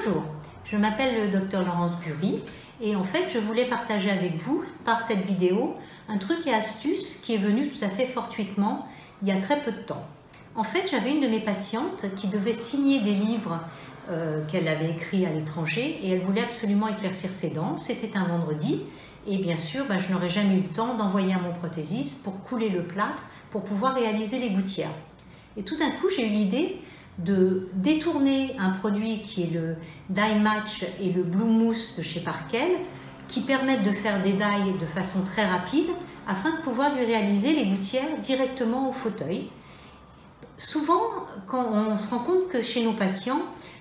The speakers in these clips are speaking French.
Bonjour, je m'appelle le Dr Laurence Bury et en fait je voulais partager avec vous par cette vidéo un truc et astuce qui est venu tout à fait fortuitement il y a très peu de temps. En fait j'avais une de mes patientes qui devait signer des livres qu'elle avait écrits à l'étranger et elle voulait absolument éclaircir ses dents. C'était un vendredi et bien sûr je n'aurais jamais eu le temps d'envoyer à mon prothésiste pour couler le plâtre pour pouvoir réaliser les gouttières. Et tout d'un coup j'ai eu l'idée de détourner un produit qui est le Die Match et le Blue Mousse de chez Parkel, qui permettent de faire des die de façon très rapide afin de pouvoir lui réaliser les gouttières directement au fauteuil. Souvent, quand on se rend compte que chez nos patients,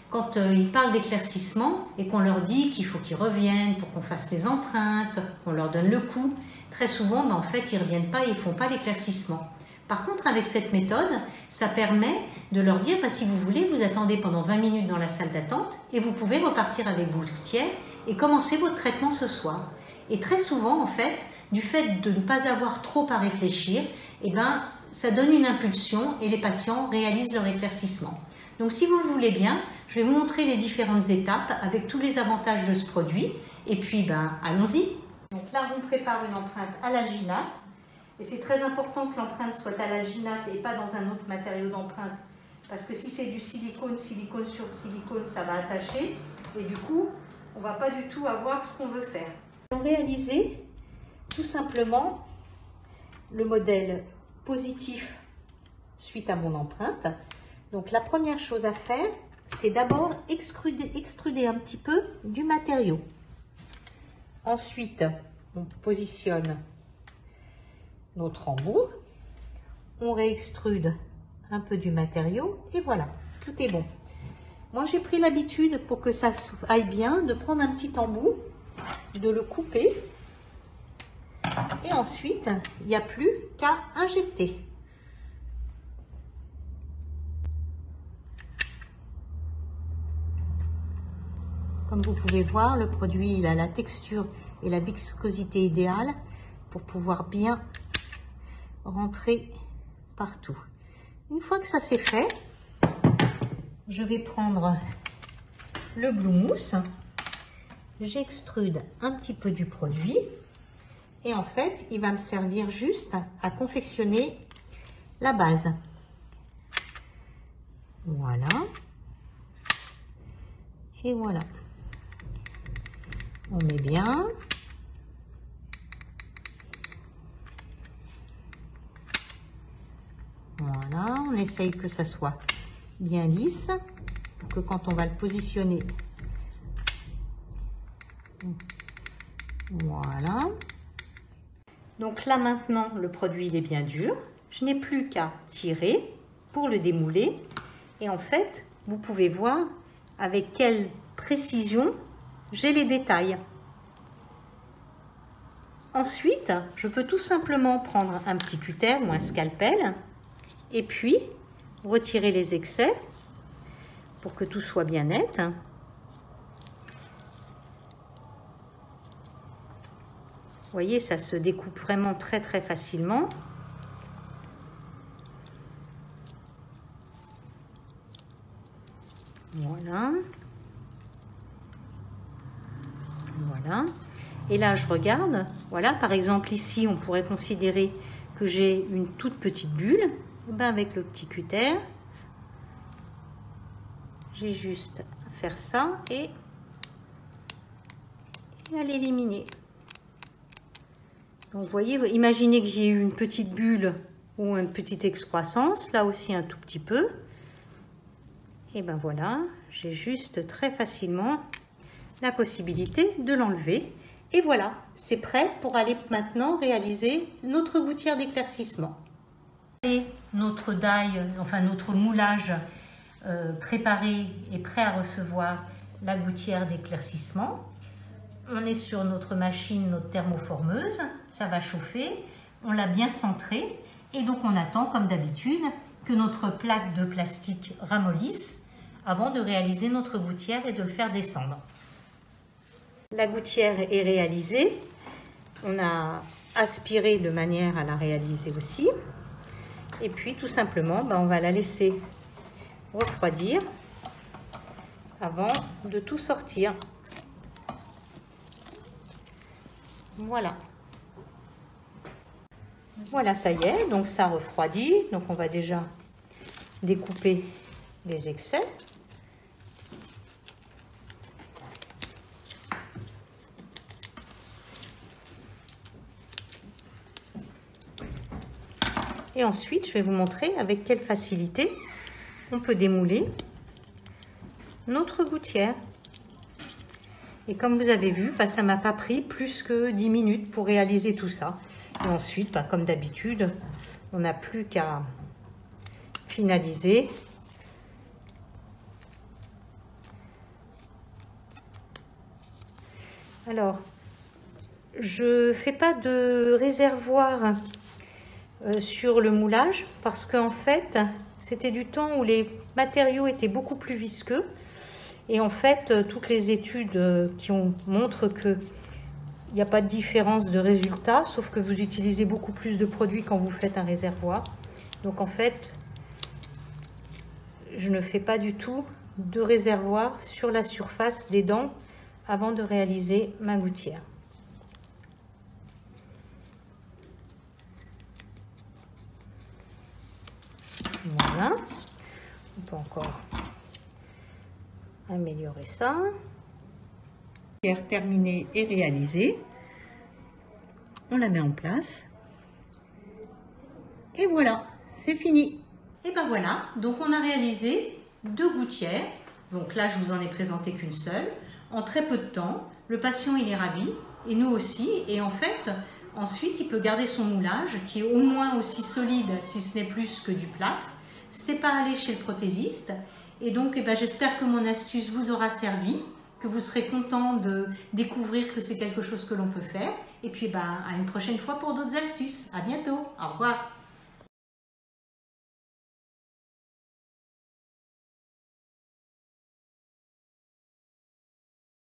quand ils parlent d'éclaircissement et qu'on leur dit qu'il faut qu'ils reviennent pour qu'on fasse les empreintes, qu'on leur donne le coup, très souvent, en fait, ils ne reviennent pas et ils ne font pas l'éclaircissement. Par contre, avec cette méthode, ça permet de leur dire si vous voulez, vous attendez pendant 20 minutes dans la salle d'attente et vous pouvez repartir avec vos gouttières et commencer votre traitement ce soir. Et très souvent, en fait, du fait de ne pas avoir trop à réfléchir, ça donne une impulsion et les patients réalisent leur éclaircissement. Donc, si vous voulez bien, je vais vous montrer les différentes étapes avec tous les avantages de ce produit. Et puis, allons-y. Donc là, on prépare une empreinte à l'alginate. Et c'est très important que l'empreinte soit à l'alginate et pas dans un autre matériau d'empreinte. Parce que si c'est du silicone, silicone sur silicone, ça va attacher. Et du coup, on ne va pas du tout avoir ce qu'on veut faire. On va réaliser tout simplement le modèle positif suite à mon empreinte. Donc la première chose à faire, c'est d'abord extruder un petit peu du matériau. Ensuite, on positionne notre embout, on réextrude un peu du matériau et voilà, tout est bon. Moi j'ai pris l'habitude, pour que ça aille bien, de prendre un petit embout, de le couper et ensuite il n'y a plus qu'à injecter. Comme vous pouvez voir, le produit il a la texture et la viscosité idéale pour pouvoir bien rentrer partout. Une fois que ça c'est fait, je vais prendre le Blue Mousse, j'extrude un petit peu du produit et en fait il va me servir juste à confectionner la base. Voilà. Et voilà. On met bien. Voilà, on essaye que ça soit bien lisse, pour que quand on va le positionner, voilà. Donc là maintenant, le produit il est bien dur. Je n'ai plus qu'à tirer pour le démouler. Et en fait, vous pouvez voir avec quelle précision j'ai les détails. Ensuite, je peux tout simplement prendre un petit cutter ou un scalpel et puis retirer les excès pour que tout soit bien net. Vous voyez, ça se découpe vraiment très très facilement. Voilà. Voilà. Et là, je regarde. Voilà, par exemple, ici, on pourrait considérer que j'ai une toute petite bulle. Avec le petit cutter, j'ai juste à faire ça et à l'éliminer. Donc, vous voyez, imaginez que j'ai eu une petite bulle ou une petite excroissance, là aussi un tout petit peu. Et voilà, j'ai juste très facilement la possibilité de l'enlever. Et voilà, c'est prêt pour aller maintenant réaliser notre gouttière d'éclaircissement. Notre die, enfin notre moulage préparé et prêt à recevoir la gouttière d'éclaircissement. On est sur notre machine, notre thermoformeuse, ça va chauffer, on l'a bien centré et donc on attend comme d'habitude que notre plaque de plastique ramollisse avant de réaliser notre gouttière et de le faire descendre. La gouttière est réalisée, on a aspiré de manière à la réaliser aussi. Et puis tout simplement, on va la laisser refroidir avant de tout sortir. Voilà. Voilà, ça y est, donc ça refroidit. Donc on va déjà découper les excès. Et ensuite, je vais vous montrer avec quelle facilité on peut démouler notre gouttière. Et comme vous avez vu, ça ne m'a pas pris plus que 10 minutes pour réaliser tout ça. Et ensuite, comme d'habitude, on n'a plus qu'à finaliser. Alors, je ne fais pas de réservoir sur le moulage parce qu'en fait, c'était du temps où les matériaux étaient beaucoup plus visqueux. Et en fait, toutes les études montrent qu'il n'y a pas de différence de résultat, sauf que vous utilisez beaucoup plus de produits quand vous faites un réservoir. Donc en fait, je ne fais pas du tout de réservoir sur la surface des dents avant de réaliser ma gouttière. Voilà, on peut encore améliorer ça. Terminée et réalisée, on la met en place et voilà, c'est fini. Et ben voilà, donc on a réalisé 2 gouttières. Donc là, je vous en ai présenté qu'une seule en très peu de temps. Le patient il est ravi et nous aussi, et en fait ensuite il peut garder son moulage qui est au moins aussi solide, si ce n'est plus, que du plâtre. C'est pas aller chez le prothésiste. Et donc j'espère que mon astuce vous aura servi, que vous serez content de découvrir que c'est quelque chose que l'on peut faire. Et puis à une prochaine fois pour d'autres astuces. À bientôt. Au revoir.